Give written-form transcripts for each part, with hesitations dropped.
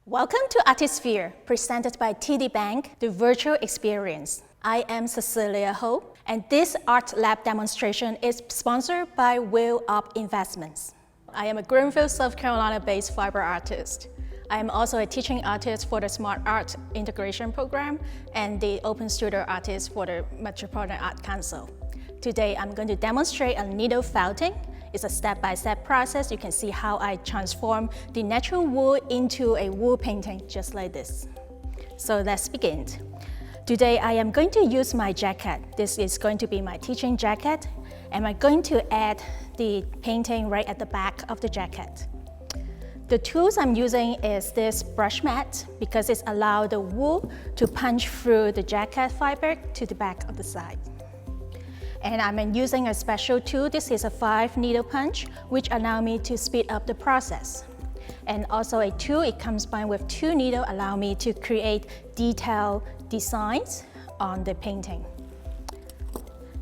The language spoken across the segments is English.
Welcome to Artisphere, presented by TD Bank, the virtual experience. I am Cecilia Ho, and this art lab demonstration is sponsored by Will Up Investments. I am a Greenville, South Carolina-based fiber artist. I am also a teaching artist for the Smart Art Integration Program and the Open Studio Artist for the Metropolitan Art Council. Today, I'm going to demonstrate a needle felting. It's a step-by-step process. You can see how I transform the natural wool into a wool painting, just like this. So let's begin. Today, I am going to use my jacket. This is going to be my teaching jacket, and I'm going to add the painting right at the back of the jacket. The tools I'm using is this brush mat because it allows the wool to punch through the jacket fabric to the back of the side. And I'm using a special tool. This is a 5-needle punch, which allows me to speed up the process. And also a tool, it comes by with 2 needles, allow me to create detailed designs on the painting.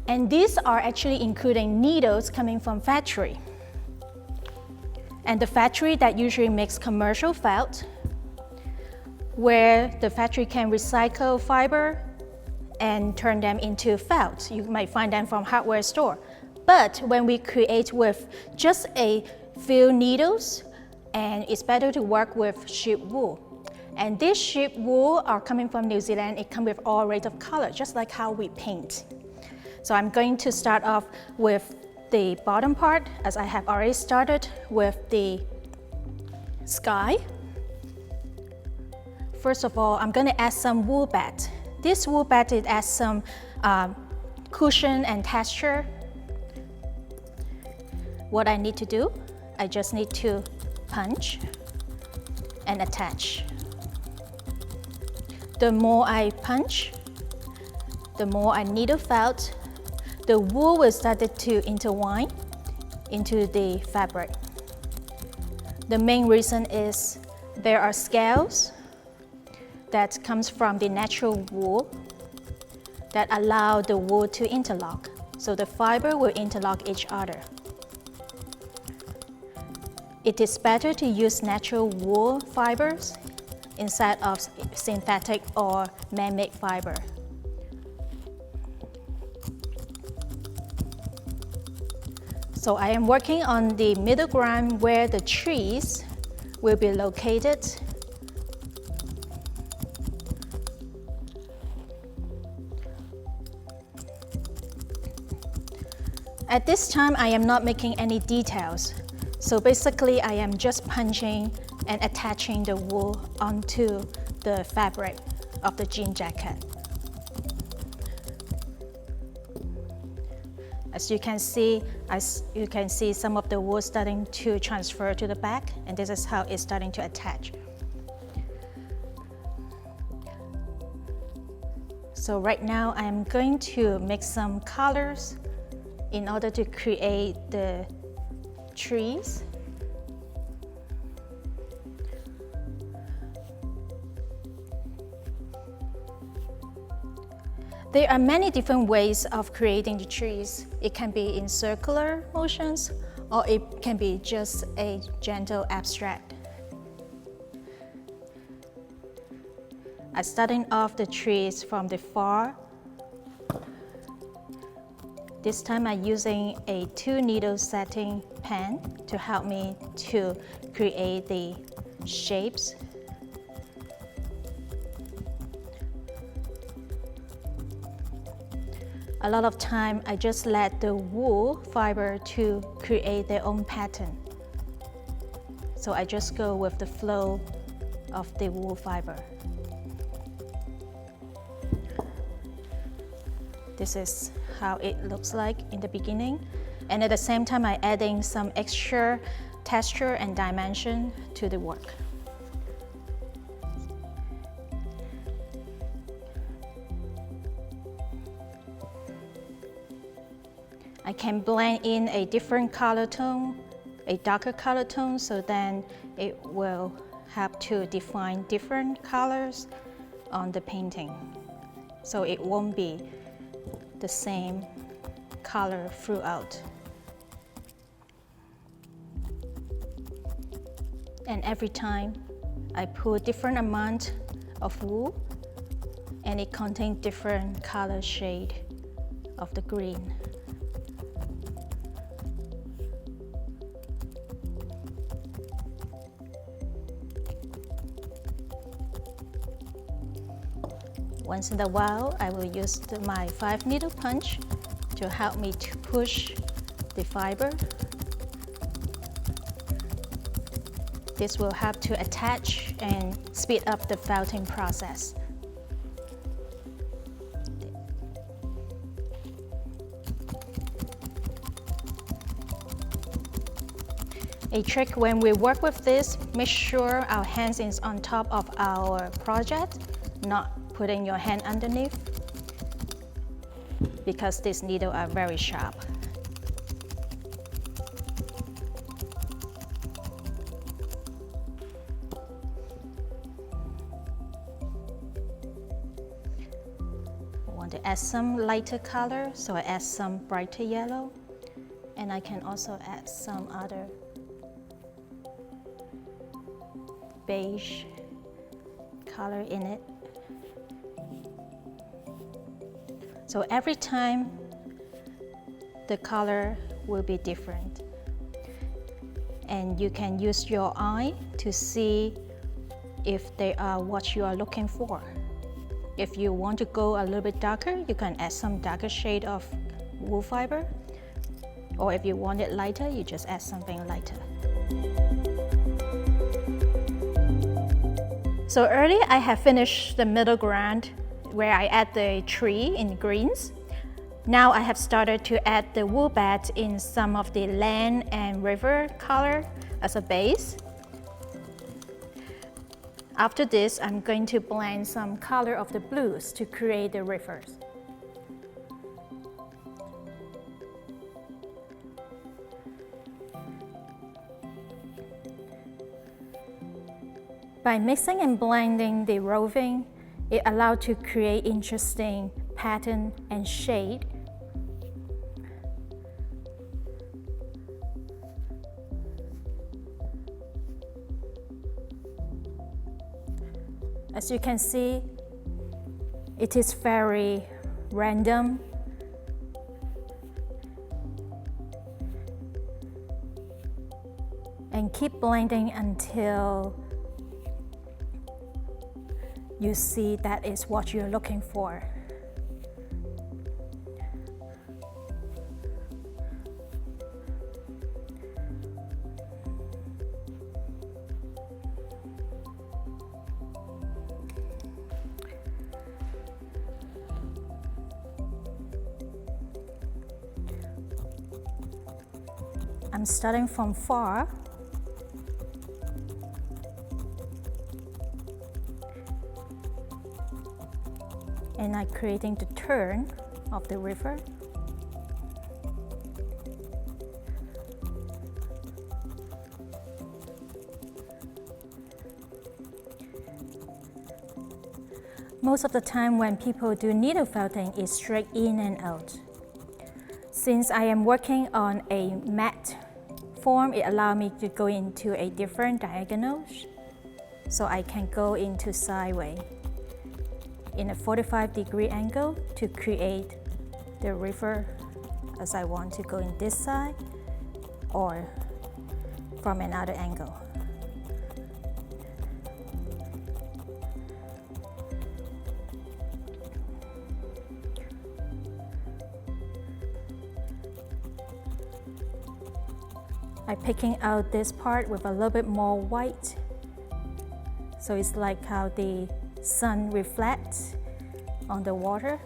And these are actually including needles coming from factory. And the factory that usually makes commercial felt, where the factory can recycle fiber and turn them into felt. You might find them from hardware store. But when we create with just a few needles, and it's better to work with sheep wool. And this sheep wool are coming from New Zealand. It comes with all range of color, just like how we paint. So I'm going to start off with the bottom part, as I have already started with the sky. First of all, I'm going to add some wool bed. This wool bed, it adds some cushion and texture. What I need to do, I just need to punch and attach. The more I punch, the more I needle felt, the wool will start to intertwine into the fabric. The main reason is there are scales that comes from the natural wool that allow the wool to interlock. So the fiber will interlock each other. It is better to use natural wool fibers instead of synthetic or man-made fiber. So I am working on the middle ground where the trees will be located. At this time, I am not making any details. So basically, I am just punching and attaching the wool onto the fabric of the jean jacket. As you can see some of the wool starting to transfer to the back, and this is how it's starting to attach. So right now, I'm going to mix some colors in order to create the trees. There are many different ways of creating the trees. It can be in circular motions, or it can be just a gentle abstract. I'm starting off the trees from the far. This time I'm using a 2-needle setting pen to help me to create the shapes. A lot of time I just let the wool fiber to create their own pattern. So I just go with the flow of the wool fiber. This is how it looks like in the beginning. And at the same time, I'm adding some extra texture and dimension to the work. I can blend in a different color tone, a darker color tone, so then it will help to define different colors on the painting. So it won't be the same color throughout. And every time I put different amount of wool, and it contains different color shade of the green. Once in a while, I will use my 5-needle punch to help me to push the fiber. This will help to attach and speed up the felting process. A trick when we work with this, make sure our hands is on top of our project, not putting your hand underneath, because these needles are very sharp. I want to add some lighter color, so I add some brighter yellow, and I can also add some other beige color in it. So every time the color will be different, and you can use your eye to see if they are what you are looking for. If you want to go a little bit darker, you can add some darker shade of wool fiber, or if you want it lighter, you just add something lighter. So earlier I have finished the middle ground where I add the tree in greens. Now I have started to add the wool bed in some of the land and river color as a base. After this, I'm going to blend some color of the blues to create the rivers. By mixing and blending the roving, it allows to create interesting pattern and shade. As you can see, it is very random. And keep blending until you see that is what you're looking for. I'm starting from far. And I'm creating the turn of the river. Most of the time when people do needle felting, it's straight in and out. Since I am working on a matte form, it allows me to go into a different diagonals, so I can go into sideways in a 45-degree angle to create the river as I want to go in this side or from another angle. I'm picking out this part with a little bit more white, so it's like how the sun reflects on the water.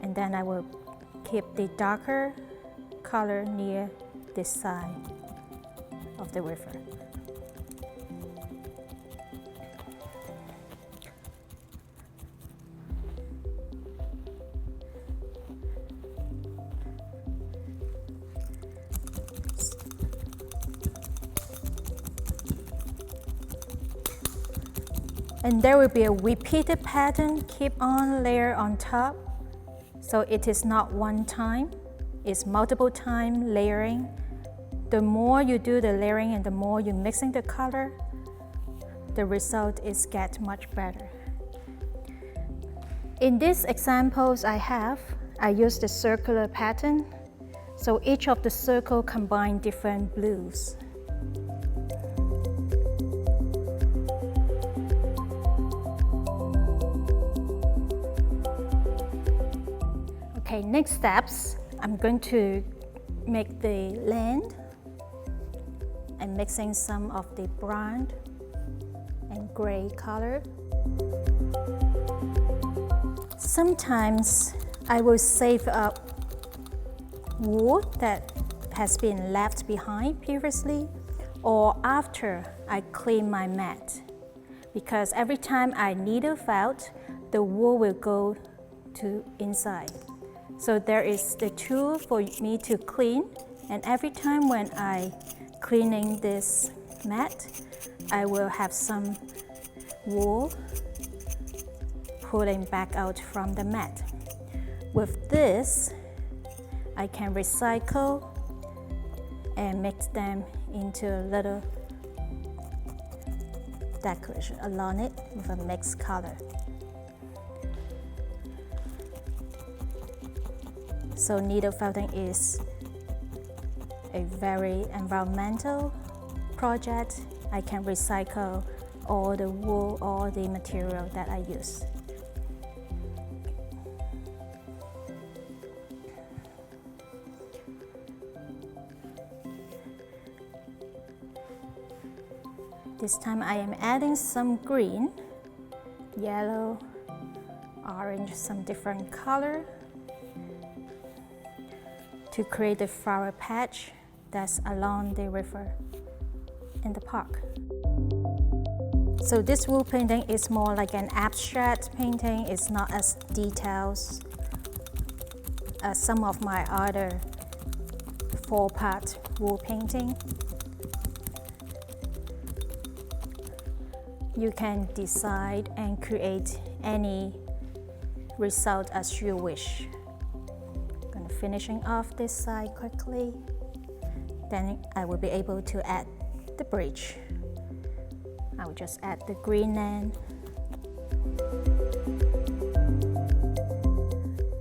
And then I will keep the darker color near this side of the river. And there will be a repeated pattern, keep on layer on top, so it is not one time. is multiple time layering. The more you do the layering and the more you're mixing the color, the result is get much better. In these examples I use the circular pattern. So each of the circle combine different blues. Okay, next steps, I'm going to make the land and mixing some of the brown and gray color. Sometimes I will save up wool that has been left behind previously or after I clean my mat, because every time I needle felt, the wool will go to inside. So there is the tool for me to clean, and every time when I cleaning this mat, I will have some wool pulling back out from the mat. With this, I can recycle and mix them into a little decoration along it with a mixed color. So needle felting is a very environmental project. I can recycle all the wool, all the material that I use. This time I am adding some green, yellow, orange, some different color to create a flower patch that's along the river in the park. So this wool painting is more like an abstract painting. It's not as detailed as some of my other 4-part wool painting. You can decide and create any result as you wish. I'm gonna finishing off this side quickly. Then I will be able to add the bridge. I will just add the green land.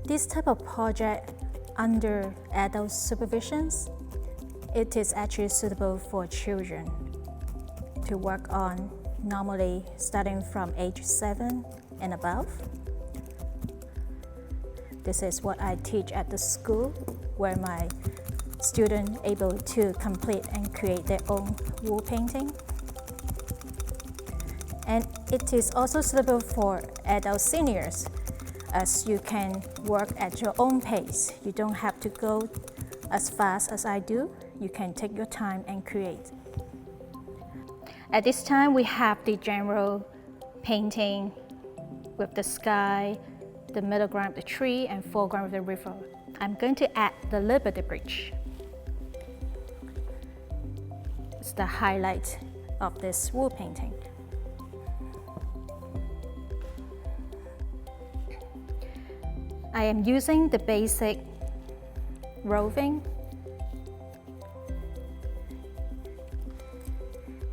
This type of project under adult supervisions, it is actually suitable for children to work on, normally starting from age 7 and above. This is what I teach at the school, where my students are able to complete and create their own wool painting. And it is also suitable for adult seniors, as you can work at your own pace. You don't have to go as fast as I do. You can take your time and create. At this time, we have the general painting with the sky, the middle ground of the tree, and foreground of the river. I'm going to add the Liberty Bridge. It's the highlight of this wool painting. I am using the basic roving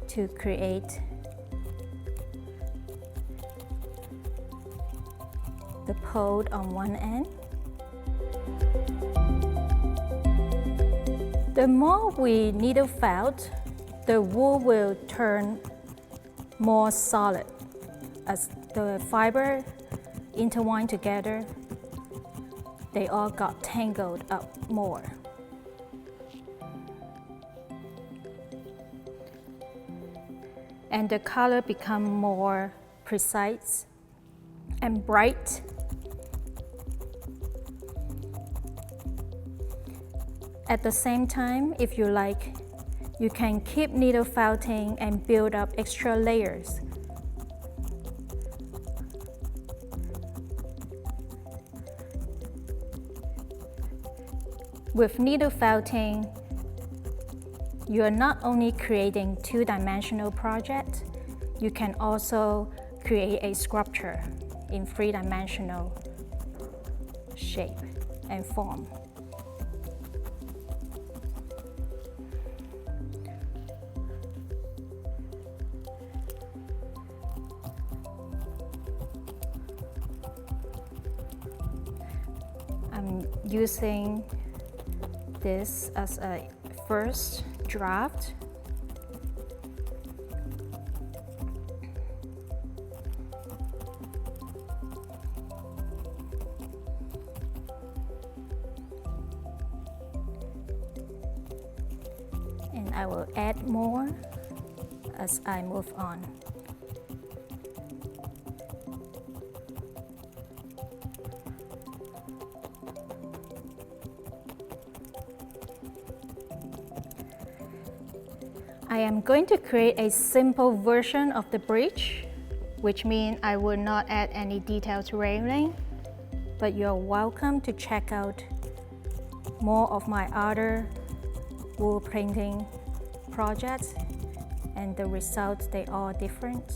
to create the pole on one end. The more we needle felt, the wool will turn more solid. As the fiber intertwine together, they all got tangled up more. And the color become more precise and bright. At the same time, if you like, you can keep needle felting and build up extra layers. With needle felting, you are not only creating two-dimensional project, you can also create a sculpture in three-dimensional shape and form. I'm using this as a first draft. And I will add more as I move on. I am going to create a simple version of the bridge, which means I will not add any detailed railing, but you're welcome to check out more of my other wool painting projects, and the results, they are different.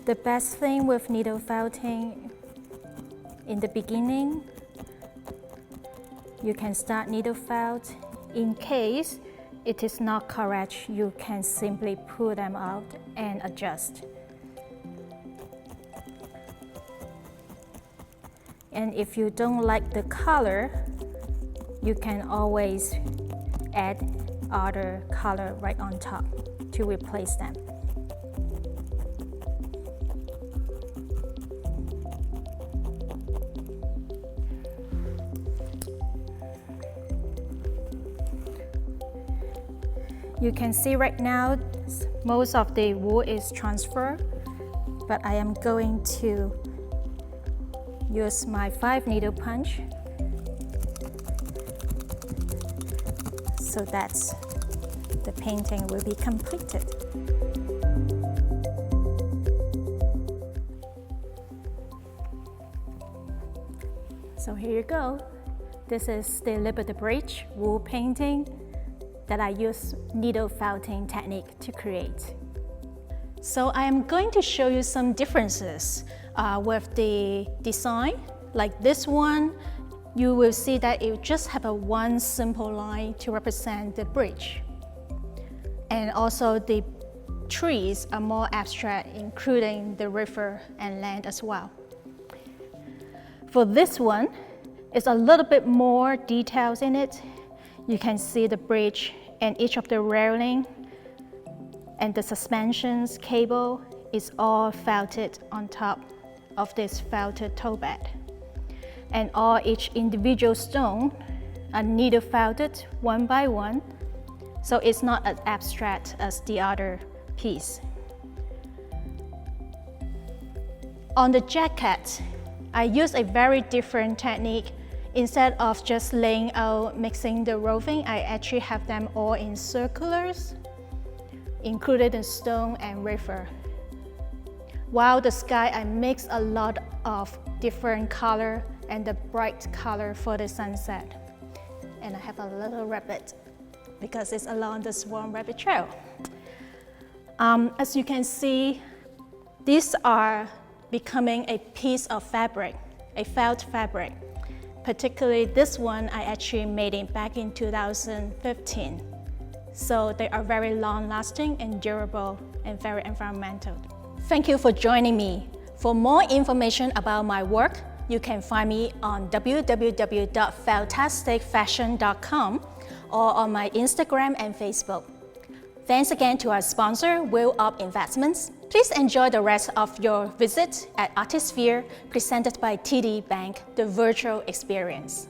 The best thing with needle felting, in the beginning, you can start needle felt. In case it is not correct, you can simply pull them out and adjust. And if you don't like the color, you can always add other color right on top to replace them. You can see right now most of the wool is transferred, but I am going to use my 5 needle punch so that the painting will be completed. So here you go. This is the Liberty Bridge wool painting that I use needle felting technique to create. So I am going to show you some differences with the design. Like this one, you will see that it just have a one simple line to represent the bridge. And also the trees are more abstract, including the river and land as well. For this one, it's a little bit more details in it. You can see the bridge and each of the railing and the suspensions cable is all felted on top of this felted toe bed. And each individual stone are needle felted one by one, so it's not as abstract as the other piece. On the jacket, I use a very different technique. Instead of just laying out, mixing the roving, I actually have them all in circulars, included in stone and river. While the sky, I mix a lot of different color and the bright color for the sunset. And I have a little rabbit because it's along the Swan Rabbit Trail. As you can see, these are becoming a piece of fabric, a felt fabric. Particularly this one, I actually made it back in 2015. So they are very long-lasting and durable and very environmental. Thank you for joining me. For more information about my work, you can find me on www.feltasticfashion.com or on my Instagram and Facebook. Thanks again to our sponsor, Will Up Investments. Please enjoy the rest of your visit at Artisphere, presented by TD Bank, the virtual experience.